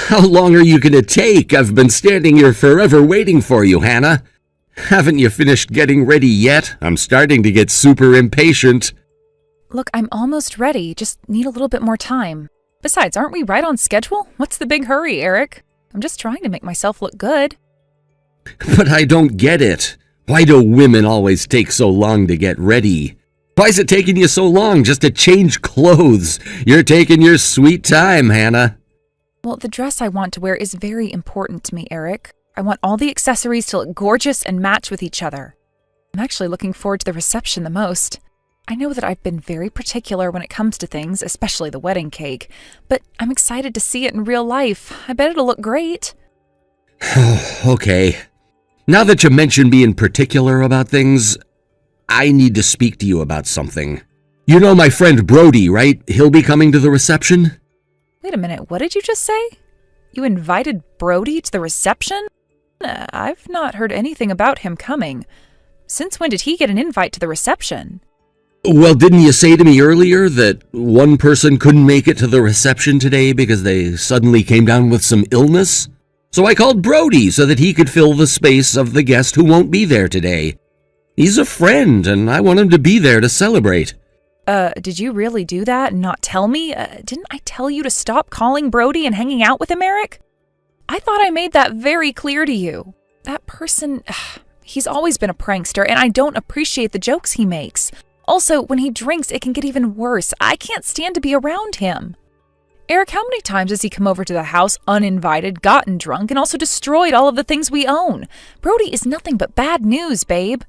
How long are you gonna take? I've been standing here forever waiting for you, Hannah. Haven't you finished getting ready yet? I'm starting to get super impatient. Look, I'm almost ready, just need a little bit more time. Besides, aren't we right on schedule? What's the big hurry, Eric? I'm just trying to make myself look good. But I don't get it. Why do women always take so long to get ready? Why is it taking you so long just to change clothes? You're taking your sweet time, Hannah. Well, the dress I want to wear is very important to me, Eric. I want all the accessories to look gorgeous and match with each other. I'm actually looking forward to the reception the most. I know that I've been very particular when it comes to things, especially the wedding cake, but I'm excited to see it in real life. I bet it'll look great. Okay. Now that you mention being particular about things, I need to speak to you about something. You know my friend Brody, right? He'll be coming to the reception? Wait a minute, what did you just say? You invited Brody to the reception? I've not heard anything about him coming. Since when did he get an invite to the reception? Well, didn't you say to me earlier that one person couldn't make it to the reception today because they suddenly came down with some illness? So I called Brody so that he could fill the space of the guest who won't be there today. He's a friend, and I want him to be there to celebrate. Did you really do that and not tell me? Didn't I tell you to stop calling Brody and hanging out with him, Eric? I thought I made that very clear to you. That person, he's always been a prankster, and I don't appreciate the jokes he makes. Also, when he drinks, it can get even worse. I can't stand to be around him. Eric, how many times has he come over to the house uninvited, gotten drunk, and also destroyed all of the things we own? Brody is nothing but bad news, babe.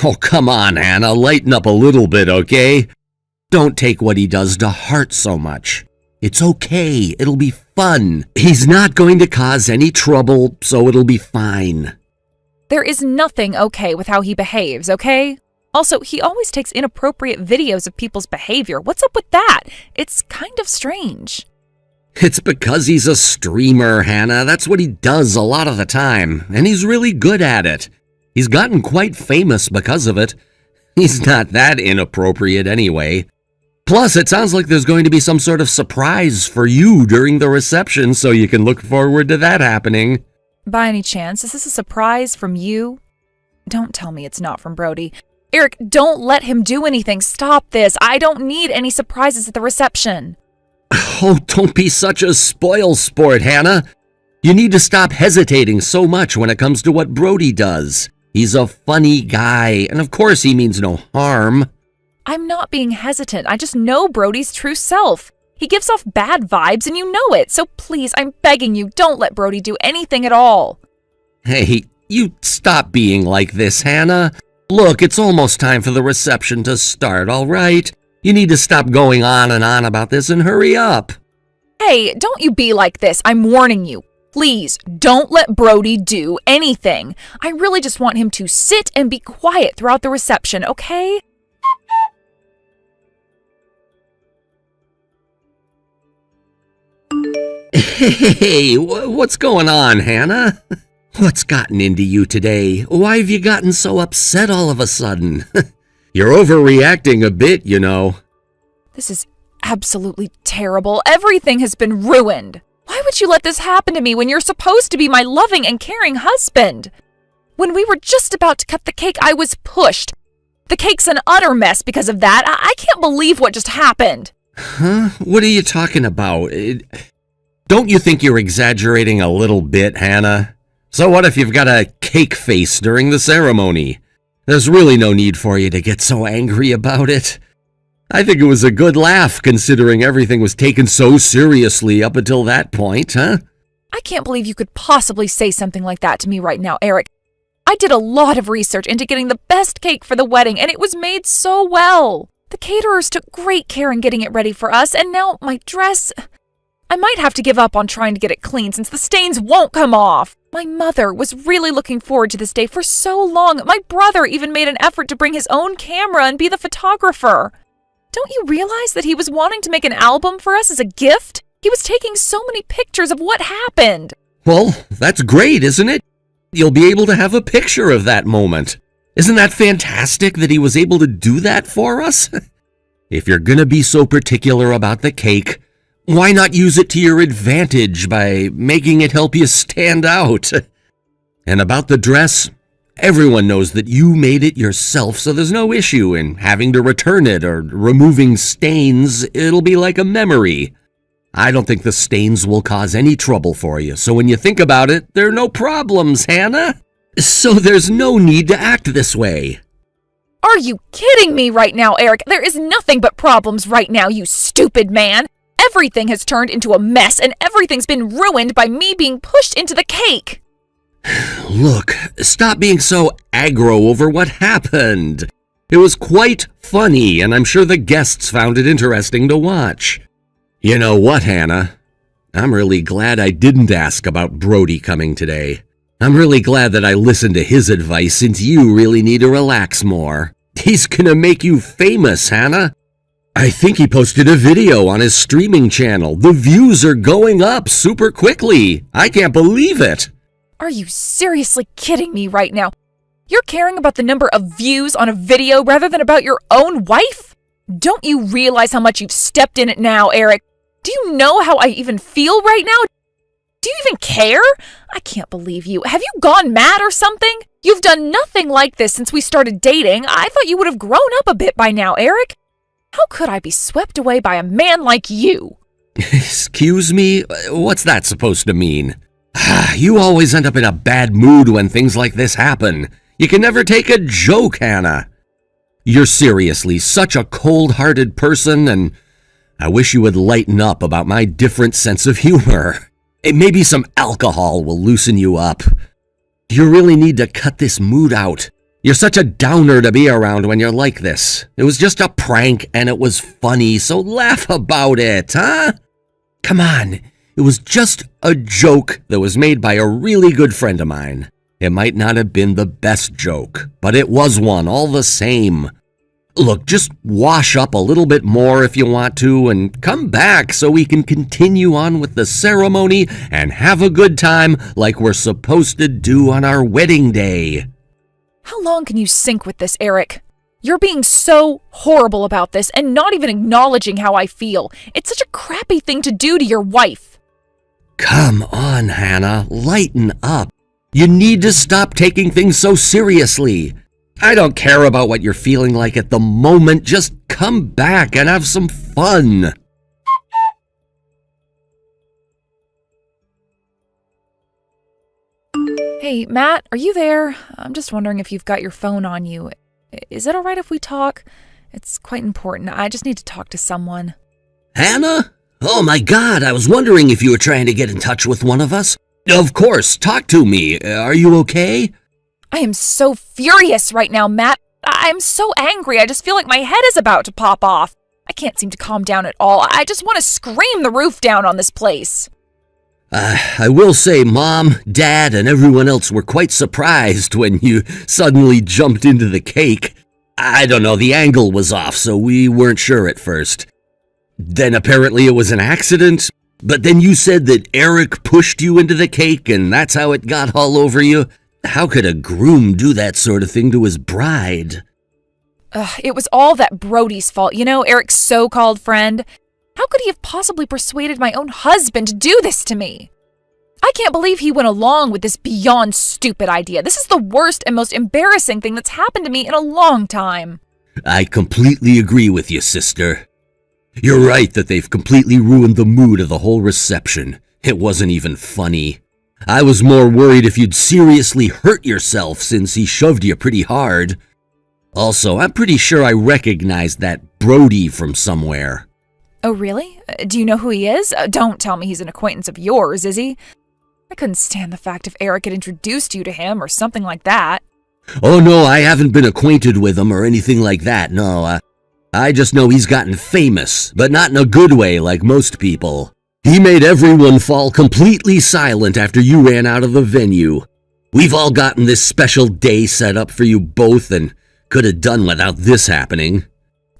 Oh, come on, Hannah. Lighten up a little bit, okay? Don't take what he does to heart so much. It's okay. It'll be fun. He's not going to cause any trouble, so it'll be fine. There is nothing okay with how he behaves, okay? Also, he always takes inappropriate videos of people's behavior. What's up with that? It's kind of strange. It's because he's a streamer, Hannah. That's what he does a lot of the time, and he's really good at it. He's gotten quite famous because of it. He's not that inappropriate anyway. Plus, it sounds like there's going to be some sort of surprise for you during the reception, so you can look forward to that happening. By any chance, is this a surprise from you? Don't tell me it's not from Brody. Eric, don't let him do anything. Stop this. I don't need any surprises at the reception. Oh, don't be such a spoil sport, Hannah. You need to stop hesitating so much when it comes to what Brody does. He's a funny guy, and of course he means no harm. I'm not being hesitant. I just know Brody's true self. He gives off bad vibes and you know it. So please, I'm begging you, don't let Brody do anything at all. Hey, you stop being like this, Hannah. Look, it's almost time for the reception to start, all right? You need to stop going on and on about this and hurry up. Hey, don't you be like this. I'm warning you. Please, don't let Brody do anything. I really just want him to sit and be quiet throughout the reception, okay? Hey, what's going on, Hannah? What's gotten into you today? Why have you gotten so upset all of a sudden? You're overreacting a bit, you know. This is absolutely terrible. Everything has been ruined. Why would you let this happen to me when you're supposed to be my loving and caring husband? When we were just about to cut the cake, I was pushed. The cake's an utter mess because of that. I can't believe what just happened. Huh? What are you talking about? Don't you think you're exaggerating a little bit, Hannah? So what if you've got a cake face during the ceremony? There's really no need for you to get so angry about it. I think it was a good laugh considering everything was taken so seriously up until that point, huh? I can't believe you could possibly say something like that to me right now, Eric. I did a lot of research into getting the best cake for the wedding, and it was made so well. The caterers took great care in getting it ready for us, and now my dress... I might have to give up on trying to get it clean since the stains won't come off. My mother was really looking forward to this day for so long. My brother even made an effort to bring his own camera and be the photographer. Don't you realize that he was wanting to make an album for us as a gift? He was taking so many pictures of what happened. Well, that's great, isn't it? You'll be able to have a picture of that moment. Isn't that fantastic that he was able to do that for us? If you're gonna be so particular about the cake, Why not use it to your advantage by making it help you stand out? And about the dress, everyone knows that you made it yourself, so there's no issue in having to return it or removing stains. It'll be like a memory. I don't think the stains will cause any trouble for you, so when you think about it, there are no problems, Hannah. So there's no need to act this way. Are you kidding me right now, Eric? There is nothing but problems right now, you stupid man. Everything has turned into a mess, and everything's been ruined by me being pushed into the cake. Look, stop being so aggro over what happened. It was quite funny, and I'm sure the guests found it interesting to watch. You know what, Hannah? I'm really glad I didn't ask about Brody coming today. I'm really glad that I listened to his advice since you really need to relax more. He's gonna make you famous, Hannah. I think he posted a video on his streaming channel. The views are going up super quickly. I can't believe it. Are you seriously kidding me right now? You're caring about the number of views on a video rather than about your own wife? Don't you realize how much you've stepped in it now, Eric? Do you know how I even feel right now? Do you even care? I can't believe you. Have you gone mad or something? You've done nothing like this since we started dating. I thought you would have grown up a bit by now, Eric. How could I be swept away by a man like you? Excuse me? What's that supposed to mean? You always end up in a bad mood when things like this happen. You can never take a joke, Hannah. You're seriously such a cold-hearted person, and I wish you would lighten up about my different sense of humor. Maybe some alcohol will loosen you up. You really need to cut this mood out. You're such a downer to be around when you're like this. It was just a prank and it was funny, so laugh about it, huh? Come on, it was just a joke that was made by a really good friend of mine. It might not have been the best joke, but it was one all the same. Look, just wash up a little bit more if you want to and come back so we can continue on with the ceremony and have a good time like we're supposed to do on our wedding day. How long can you sink with this, Eric? You're being so horrible about this and not even acknowledging how I feel. It's such a crappy thing to do to your wife. Come on, Hannah, lighten up. You need to stop taking things so seriously. I don't care about what you're feeling like at the moment. Just come back and have some fun. Hey, Matt, are you there? I'm just wondering if you've got your phone on you. Is it all right if we talk? It's quite important. I just need to talk to someone. Hannah? Oh my God, I was wondering if you were trying to get in touch with one of us. Of course, talk to me. Are you okay? I am so furious right now, Matt. I'm so angry. I just feel like my head is about to pop off. I can't seem to calm down at all. I just want to scream the roof down on this place. I will say Mom, Dad, and everyone else were quite surprised when you suddenly jumped into the cake. I don't know, the angle was off, so we weren't sure at first. Then apparently it was an accident, but then you said that Eric pushed you into the cake and that's how it got all over you. How could a groom do that sort of thing to his bride? It was all that Brody's fault. You know, Eric's so-called friend. How could he have possibly persuaded my own husband to do this to me? I can't believe he went along with this beyond stupid idea. This is the worst and most embarrassing thing that's happened to me in a long time. I completely agree with you, sister. You're right that they've completely ruined the mood of the whole reception. It wasn't even funny. I was more worried if you'd seriously hurt yourself since he shoved you pretty hard. Also, I'm pretty sure I recognized that Brody from somewhere. Oh, really? Do you know who he is? Don't tell me he's an acquaintance of yours, is he? I couldn't stand the fact if Eric had introduced you to him or something like that. Oh no, I haven't been acquainted with him or anything like that, no. I just know he's gotten famous, but not in a good way like most people. He made everyone fall completely silent after you ran out of the venue. We've all gotten this special day set up for you both and could have done without this happening.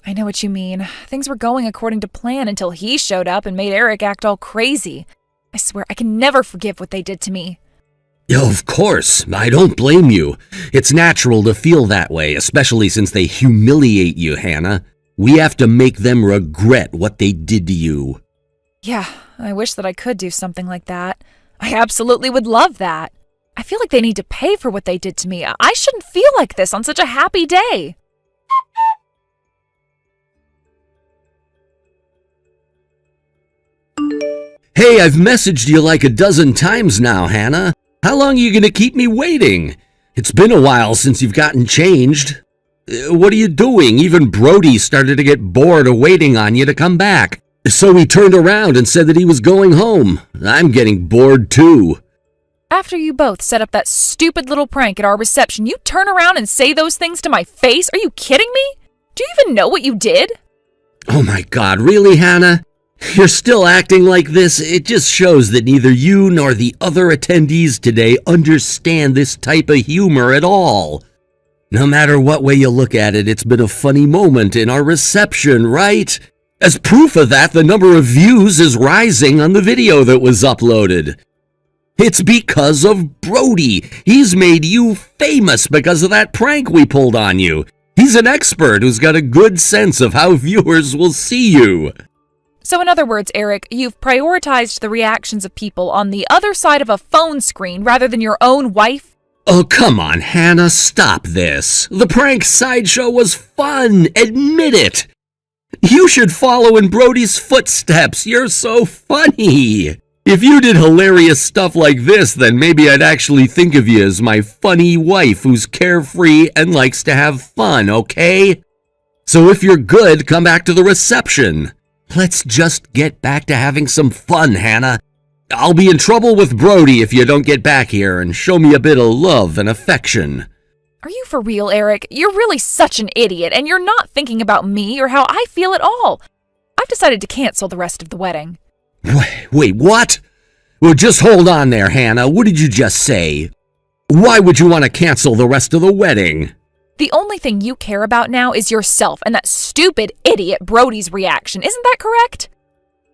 I know what you mean. Things were going according to plan until he showed up and made Eric act all crazy. I swear I can never forgive what they did to me. Of course, I don't blame you. It's natural to feel that way, especially since they humiliate you, Hannah. We have to make them regret what they did to you. Yeah, I wish that I could do something like that. I absolutely would love that. I feel like they need to pay for what they did to me. I shouldn't feel like this on such a happy day. Hey, I've messaged you like a dozen times now, Hannah. How long are you going to keep me waiting? It's been a while since you've gotten changed. What are you doing? Even Brody started to get bored of waiting on you to come back. So he turned around and said that he was going home. I'm getting bored too. After you both set up that stupid little prank at our reception, you turn around and say those things to my face? Are you kidding me? Do you even know what you did? Oh my God, really, Hannah? You're still acting like this? It just shows that neither you nor the other attendees today understand this type of humor at all. No matter what way you look at it, it's been a funny moment in our reception, right? As proof of that, the number of views is rising on the video that was uploaded. It's because of Brody. He's made you famous because of that prank we pulled on you. He's an expert who's got a good sense of how viewers will see you. So in other words, Eric, you've prioritized the reactions of people on the other side of a phone screen rather than your own wife? Oh, come on, Hannah, stop this. The prank sideshow was fun. Admit it. You should follow in Brody's footsteps. You're so funny. If you did hilarious stuff like this, then maybe I'd actually think of you as my funny wife who's carefree and likes to have fun, okay? So if you're good, come back to the reception. Let's just get back to having some fun, Hannah. I'll be in trouble with Brody if you don't get back here and show me a bit of love and affection. Are you for real, Eric? You're really such an idiot, and you're not thinking about me or how I feel at all. I've decided to cancel the rest of the wedding. Wait, what? Well, just hold on there, Hannah. What did you just say? Why would you want to cancel the rest of the wedding? The only thing you care about now is yourself and that stupid idiot Brody's reaction. Isn't that correct?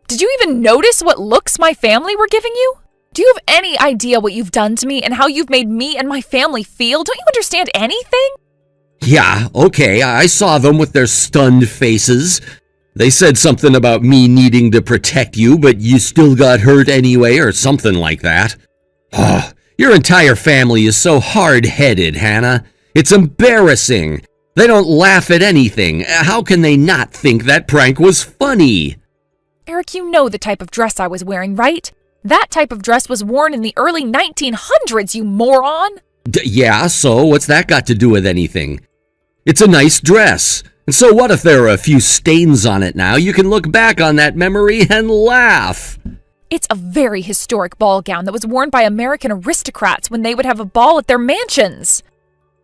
Did you even notice what looks my family were giving you? Do you have any idea what you've done to me and how you've made me and my family feel? Don't you understand anything? Yeah, okay, I saw them with their stunned faces. They said something about me needing to protect you, but you still got hurt anyway, or something like that. Oh, your entire family is so hard-headed, Hannah. It's embarrassing. They don't laugh at anything. How can they not think that prank was funny? Eric, you know the type of dress I was wearing, right? That type of dress was worn in the early 1900s, you moron! Yeah, so what's that got to do with anything? It's a nice dress. And so what if there are a few stains on it now? You can look back on that memory and laugh. It's a very historic ball gown that was worn by American aristocrats when they would have a ball at their mansions.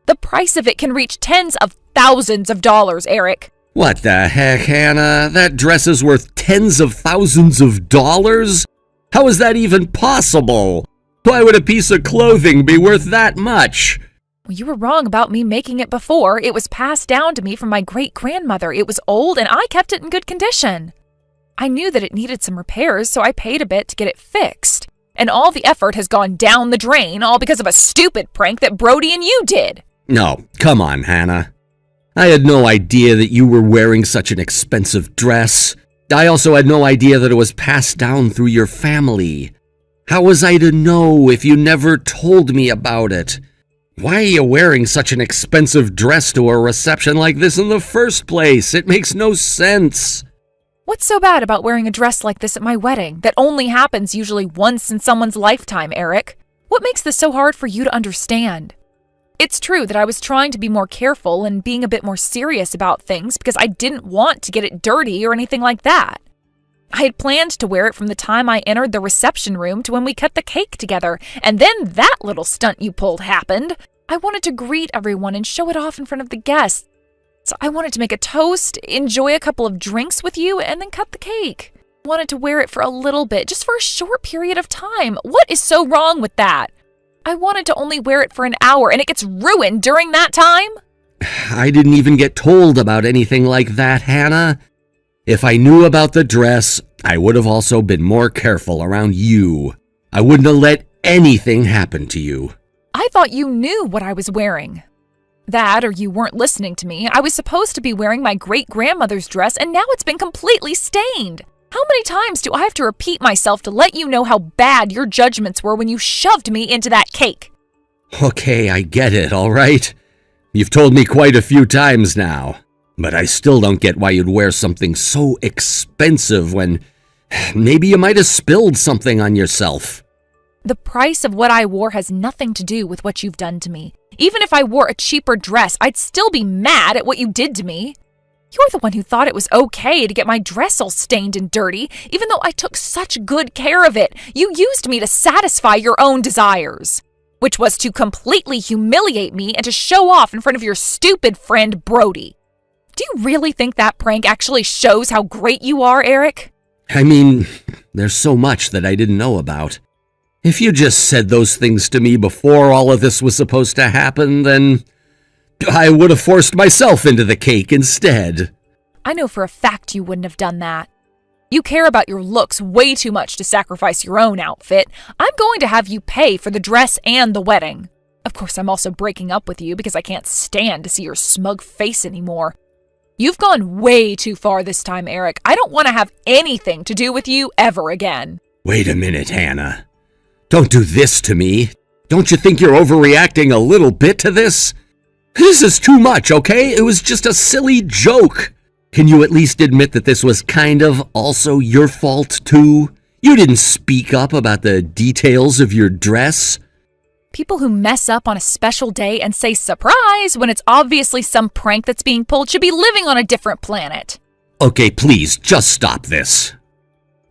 The price of it can reach tens of thousands of dollars, Eric. What the heck, Hannah? That dress is worth tens of thousands of dollars? How is that even possible? Why would a piece of clothing be worth that much? Well, you were wrong about me making it before. It was passed down to me from my great-grandmother. It was old, and I kept it in good condition. I knew that it needed some repairs, so I paid a bit to get it fixed. And all the effort has gone down the drain, all because of a stupid prank that Brody and you did. No, come on, Hannah. I had no idea that you were wearing such an expensive dress. I also had no idea that it was passed down through your family. How was I to know if you never told me about it? Why are you wearing such an expensive dress to a reception like this in the first place? It makes no sense. What's so bad about wearing a dress like this at my wedding that only happens usually once in someone's lifetime, Eric? What makes this so hard for you to understand? It's true that I was trying to be more careful and being a bit more serious about things because I didn't want to get it dirty or anything like that. I had planned to wear it from the time I entered the reception room to when we cut the cake together, and then that little stunt you pulled happened. I wanted to greet everyone and show it off in front of the guests. So I wanted to make a toast, enjoy a couple of drinks with you, and then cut the cake. I wanted to wear it for a little bit, just for a short period of time. What is so wrong with that? I wanted to only wear it for an hour, and it gets ruined during that time? I didn't even get told about anything like that, Hannah. If I knew about the dress, I would have also been more careful around you. I wouldn't have let anything happen to you. I thought you knew what I was wearing. That, or you weren't listening to me. I was supposed to be wearing my great-grandmother's dress, and now it's been completely stained. How many times do I have to repeat myself to let you know how bad your judgments were when you shoved me into that cake? Okay, I get it, all right? You've told me quite a few times now, but I still don't get why you'd wear something so expensive when maybe you might have spilled something on yourself. The price of what I wore has nothing to do with what you've done to me. Even if I wore a cheaper dress, I'd still be mad at what you did to me. You're the one who thought it was okay to get my dress all stained and dirty, even though I took such good care of it. You used me to satisfy your own desires, which was to completely humiliate me and to show off in front of your stupid friend Brody. Do you really think that prank actually shows how great you are, Eric? I mean, there's so much that I didn't know about. If you just said those things to me before all of this was supposed to happen, then I would have forced myself into the cake instead. I know for a fact you wouldn't have done that. You care about your looks way too much to sacrifice your own outfit. I'm going to have you pay for the dress and the wedding. Of course, I'm also breaking up with you because I can't stand to see your smug face anymore. You've gone way too far this time, Eric. I don't want to have anything to do with you ever again. Wait a minute, Hannah. Don't do this to me. Don't you think you're overreacting a little bit to this? This is too much, okay? It was just a silly joke. Can you at least admit that this was kind of also your fault, too? You didn't speak up about the details of your dress. People who mess up on a special day and say surprise when it's obviously some prank that's being pulled should be living on a different planet. Okay, please, just stop this.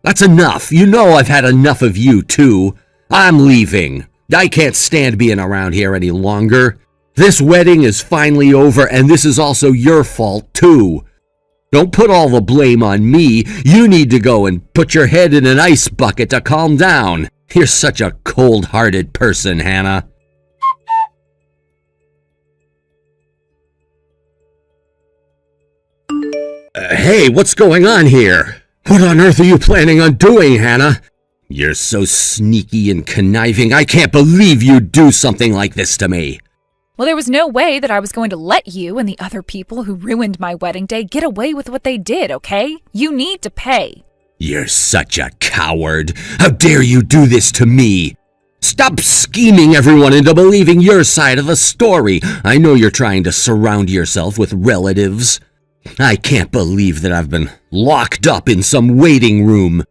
That's enough. You know I've had enough of you, too. I'm leaving. I can't stand being around here any longer. This wedding is finally over, and this is also your fault, too. Don't put all the blame on me. You need to go and put your head in an ice bucket to calm down. You're such a cold-hearted person, Hannah. Hey, what's going on here? What on earth are you planning on doing, Hannah? You're so sneaky and conniving. I can't believe you'd do something like this to me. Well, there was no way that I was going to let you and the other people who ruined my wedding day get away with what they did, okay? You need to pay. You're such a coward. How dare you do this to me? Stop scheming everyone into believing your side of the story. I know you're trying to surround yourself with relatives. I can't believe that I've been locked up in some waiting room.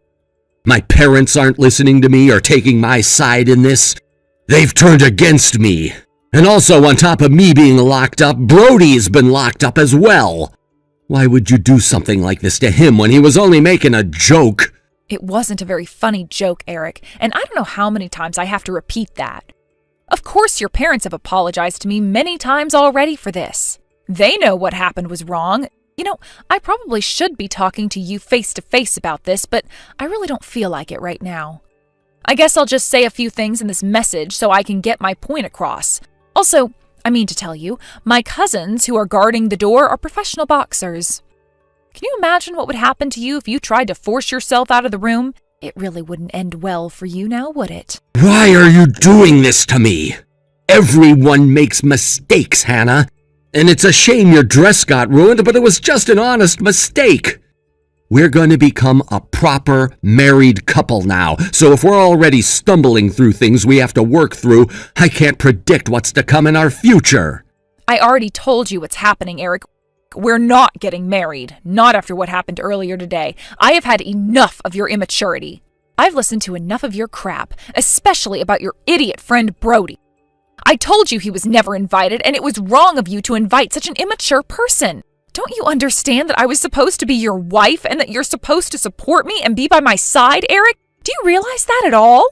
My parents aren't listening to me or taking my side in this. They've turned against me. And also, on top of me being locked up, Brody's been locked up as well. Why would you do something like this to him when he was only making a joke? It wasn't a very funny joke, Eric, and I don't know how many times I have to repeat that. Of course, your parents have apologized to me many times already for this. They know what happened was wrong. You know, I probably should be talking to you face to face about this, but I really don't feel like it right now. I guess I'll just say a few things in this message so I can get my point across. Also, I mean to tell you, my cousins who are guarding the door are professional boxers. Can you imagine what would happen to you if you tried to force yourself out of the room? It really wouldn't end well for you now, would it? Why are you doing this to me? Everyone makes mistakes, Hannah. And it's a shame your dress got ruined, but it was just an honest mistake. We're going to become a proper married couple now, so if we're already stumbling through things we have to work through, I can't predict what's to come in our future. I already told you what's happening, Eric. We're not getting married, not after what happened earlier today. I have had enough of your immaturity. I've listened to enough of your crap, especially about your idiot friend Brody. I told you he was never invited, and it was wrong of you to invite such an immature person. Don't you understand that I was supposed to be your wife and that you're supposed to support me and be by my side, Eric? Do you realize that at all?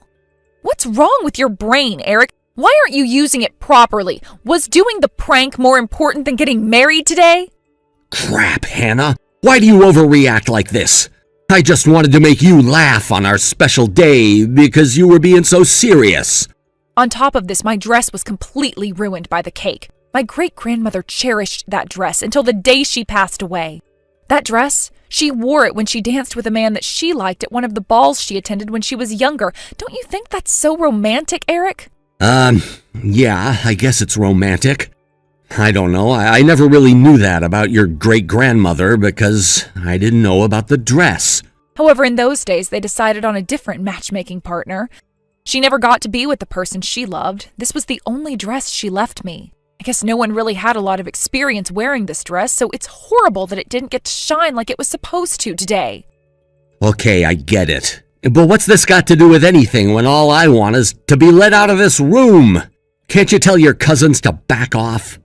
What's wrong with your brain, Eric? Why aren't you using it properly? Was doing the prank more important than getting married today? Crap, Hannah. Why do you overreact like this? I just wanted to make you laugh on our special day because you were being so serious. On top of this, my dress was completely ruined by the cake. My great-grandmother cherished that dress until the day she passed away. That dress, she wore it when she danced with a man that she liked at one of the balls she attended when she was younger. Don't you think that's so romantic, Eric? Yeah, I guess it's romantic. I don't know, I never really knew that about your great-grandmother because I didn't know about the dress. However, in those days, they decided on a different matchmaking partner. She never got to be with the person she loved. This was the only dress she left me. I guess no one really had a lot of experience wearing this dress, so it's horrible that it didn't get to shine like it was supposed to today. Okay, I get it. But what's this got to do with anything when all I want is to be let out of this room? Can't you tell your cousins to back off?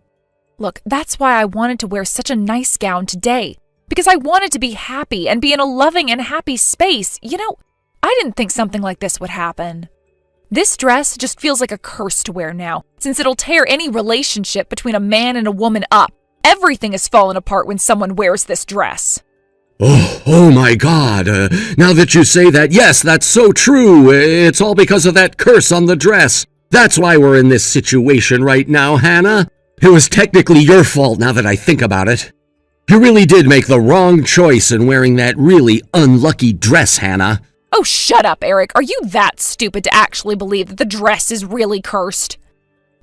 Look, that's why I wanted to wear such a nice gown today. Because I wanted to be happy and be in a loving and happy space. You know, I didn't think something like this would happen. This dress just feels like a curse to wear now, since it'll tear any relationship between a man and a woman up. Everything has fallen apart when someone wears this dress. Oh my God. Now that you say that, yes, that's so true. It's all because of that curse on the dress. That's why we're in this situation right now, Hannah. It was technically your fault now that I think about it. You really did make the wrong choice in wearing that really unlucky dress, Hannah. Oh, shut up, Eric. Are you that stupid to actually believe that the dress is really cursed?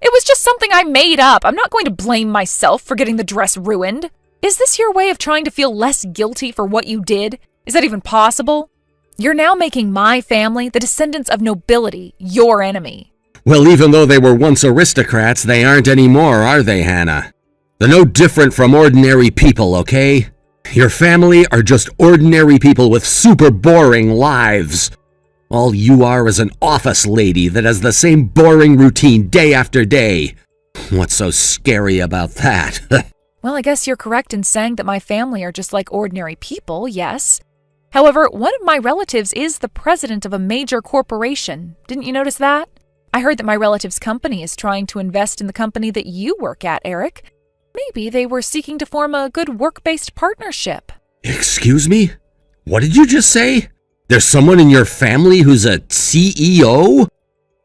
It was just something I made up. I'm not going to blame myself for getting the dress ruined. Is this your way of trying to feel less guilty for what you did? Is that even possible? You're now making my family, the descendants of nobility, your enemy. Well, even though they were once aristocrats, they aren't anymore, are they, Hannah? They're no different from ordinary people, okay? Your family are just ordinary people with super boring lives. All you are is an office lady that has the same boring routine day after day. What's so scary about that? Well, I guess you're correct in saying that my family are just like ordinary people, yes. However, one of my relatives is the president of a major corporation. Didn't you notice that? I heard that my relative's company is trying to invest in the company that you work at, Eric. Maybe they were seeking to form a good work-based partnership. Excuse me? What did you just say? There's someone in your family who's a CEO?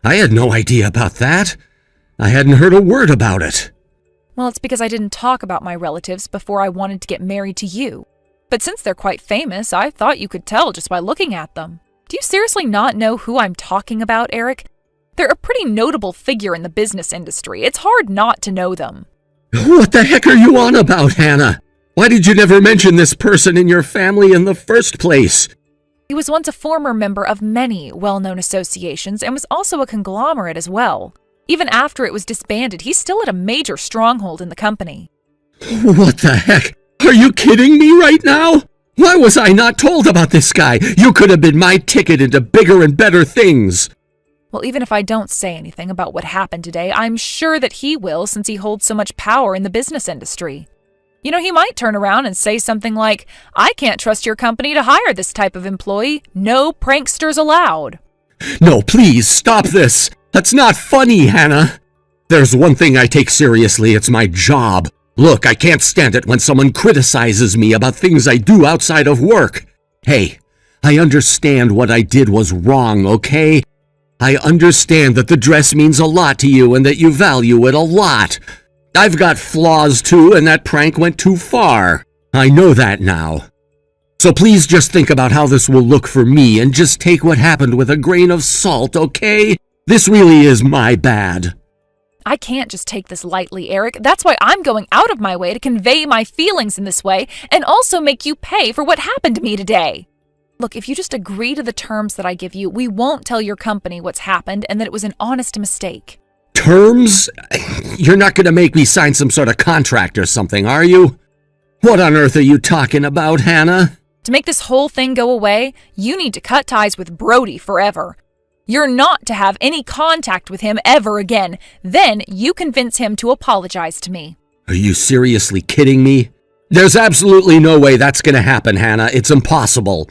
I had no idea about that. I hadn't heard a word about it. Well, it's because I didn't talk about my relatives before I wanted to get married to you. But since they're quite famous, I thought you could tell just by looking at them. Do you seriously not know who I'm talking about, Eric? They're a pretty notable figure in the business industry. It's hard not to know them. What the heck are you on about, Hannah? Why did you never mention this person in your family in the first place? He was once a former member of many well-known associations and was also a conglomerate as well. Even after it was disbanded, he still had a major stronghold in the company. What the heck? Are you kidding me right now? Why was I not told about this guy? You could have been my ticket into bigger and better things. Well, even if I don't say anything about what happened today, I'm sure that he will since he holds so much power in the business industry. You know, he might turn around and say something like, I can't trust your company to hire this type of employee. No pranksters allowed. No, please, stop this. That's not funny, Hannah. There's one thing I take seriously, it's my job. Look, I can't stand it when someone criticizes me about things I do outside of work. Hey, I understand what I did was wrong, okay? I understand that the dress means a lot to you and that you value it a lot. I've got flaws too, and that prank went too far. I know that now. So please just think about how this will look for me and just take what happened with a grain of salt, okay? This really is my bad. I can't just take this lightly, Eric. That's why I'm going out of my way to convey my feelings in this way and also make you pay for what happened to me today. Look, if you just agree to the terms that I give you, we won't tell your company what's happened and that it was an honest mistake. Terms? You're not going to make me sign some sort of contract or something, are you? What on earth are you talking about, Hannah? To make this whole thing go away, you need to cut ties with Brody forever. You're not to have any contact with him ever again. Then you convince him to apologize to me. Are you seriously kidding me? There's absolutely no way that's going to happen, Hannah. It's impossible.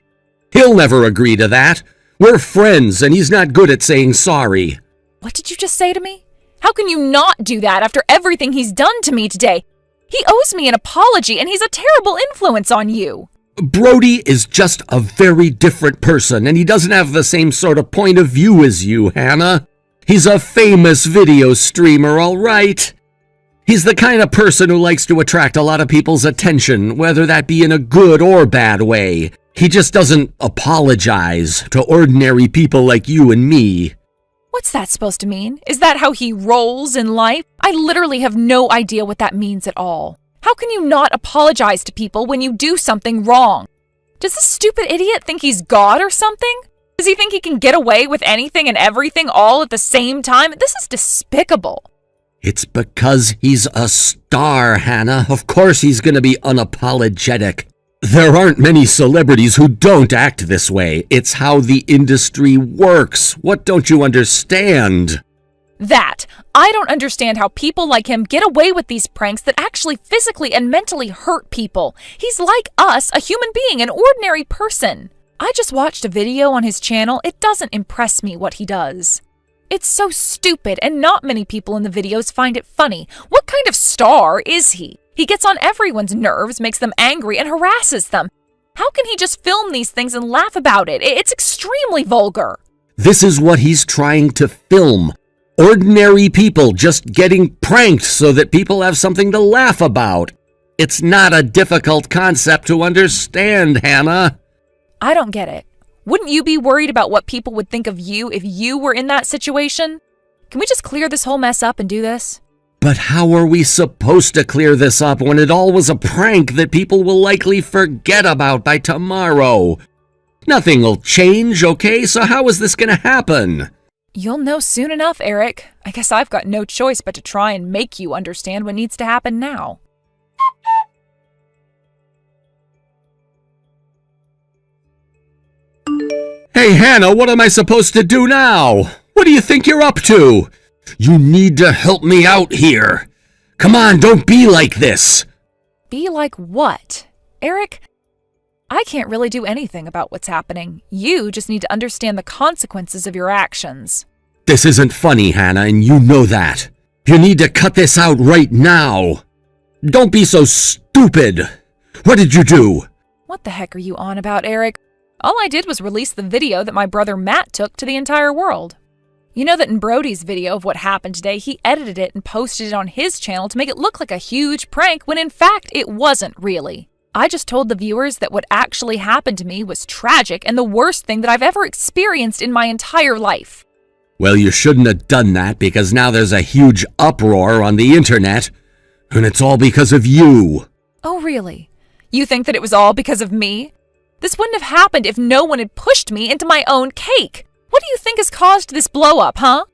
He'll never agree to that. We're friends, and he's not good at saying sorry. What did you just say to me? How can you not do that after everything he's done to me today? He owes me an apology, and he's a terrible influence on you. Brody is just a very different person, and he doesn't have the same sort of point of view as you, Hannah. He's a famous video streamer, all right? He's the kind of person who likes to attract a lot of people's attention, whether that be in a good or bad way. He just doesn't apologize to ordinary people like you and me. What's that supposed to mean? Is that how he rolls in life? I literally have no idea what that means at all. How can you not apologize to people when you do something wrong? Does this stupid idiot think he's God or something? Does he think he can get away with anything and everything all at the same time? This is despicable. It's because he's a star, Hannah. Of course he's going to be unapologetic. There aren't many celebrities who don't act this way. It's how the industry works. What don't you understand? That. I don't understand how people like him get away with these pranks that actually physically and mentally hurt people. He's like us, a human being, an ordinary person. I just watched a video on his channel. It doesn't impress me what he does. It's so stupid, and not many people in the videos find it funny. What kind of star is he? He gets on everyone's nerves, makes them angry, and harasses them. How can he just film these things and laugh about it? It's extremely vulgar. This is what he's trying to film. Ordinary people just getting pranked so that people have something to laugh about. It's not a difficult concept to understand, Hannah. I don't get it. Wouldn't you be worried about what people would think of you if you were in that situation? Can we just clear this whole mess up and do this? But how are we supposed to clear this up when it all was a prank that people will likely forget about by tomorrow? Nothing will change, okay? So how is this going to happen? You'll know soon enough, Eric. I guess I've got no choice but to try and make you understand what needs to happen now. Hey, Hannah, what am I supposed to do now? What do you think you're up to? You need to help me out here. Come on, don't be like this. Be like what? Eric, I can't really do anything about what's happening. You just need to understand the consequences of your actions. This isn't funny, Hannah, and you know that. You need to cut this out right now. Don't be so stupid. What did you do? What the heck are you on about, Eric? All I did was release the video that my brother Matt took to the entire world. You know that in Brody's video of what happened today, he edited it and posted it on his channel to make it look like a huge prank when in fact it wasn't really. I just told the viewers that what actually happened to me was tragic and the worst thing that I've ever experienced in my entire life. Well, you shouldn't have done that because now there's a huge uproar on the internet, and it's all because of you. Oh, really? You think that it was all because of me? This wouldn't have happened if no one had pushed me into my own cake. What do you think has caused this blow-up, huh?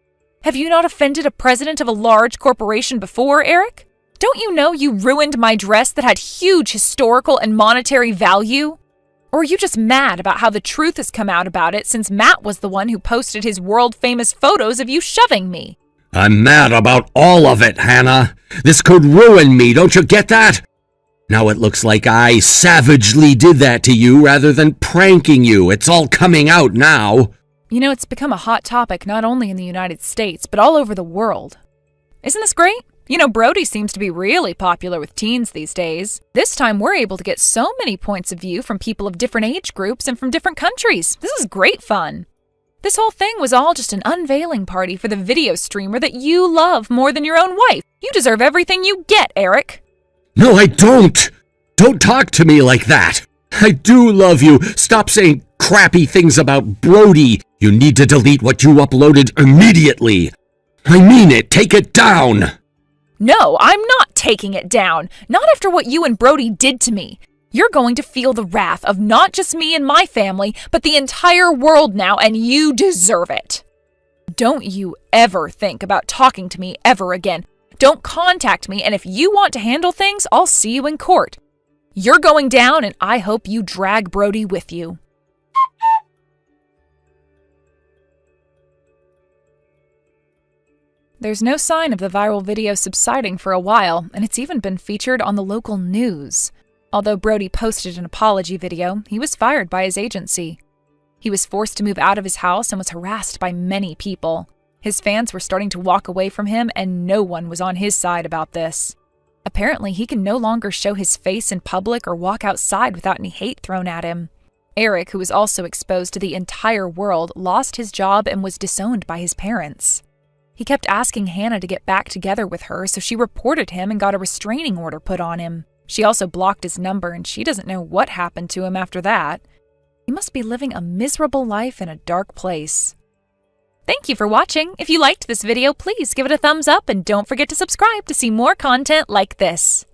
Have you not offended a president of a large corporation before, Eric? Don't you know you ruined my dress that had huge historical and monetary value? Or are you just mad about how the truth has come out about it since Matt was the one who posted his world-famous photos of you shoving me? I'm mad about all of it, Hannah. This could ruin me, don't you get that? Now it looks like I savagely did that to you rather than pranking you. It's all coming out now. You know, it's become a hot topic not only in the United States, but all over the world. Isn't this great? You know, Brody seems to be really popular with teens these days. This time we're able to get so many points of view from people of different age groups and from different countries. This is great fun. This whole thing was all just an unveiling party for the video streamer that you love more than your own wife. You deserve everything you get, Eric. No, I don't. Don't talk to me like that. I do love you. Stop saying crappy things about Brody. You need to delete what you uploaded immediately. I mean it. Take it down. No, I'm not taking it down. Not after what you and Brody did to me. You're going to feel the wrath of not just me and my family, but the entire world now, and you deserve it. Don't you ever think about talking to me ever again. Don't contact me, and if you want to handle things, I'll see you in court. You're going down, and I hope you drag Brody with you. There's no sign of the viral video subsiding for a while, and it's even been featured on the local news. Although Brody posted an apology video, he was fired by his agency. He was forced to move out of his house and was harassed by many people. His fans were starting to walk away from him, and no one was on his side about this. Apparently, he can no longer show his face in public or walk outside without any hate thrown at him. Eric, who was also exposed to the entire world, lost his job and was disowned by his parents. He kept asking Hannah to get back together with her, so she reported him and got a restraining order put on him. She also blocked his number, and she doesn't know what happened to him after that. He must be living a miserable life in a dark place. Thank you for watching. If you liked this video, please give it a thumbs up and don't forget to subscribe to see more content like this.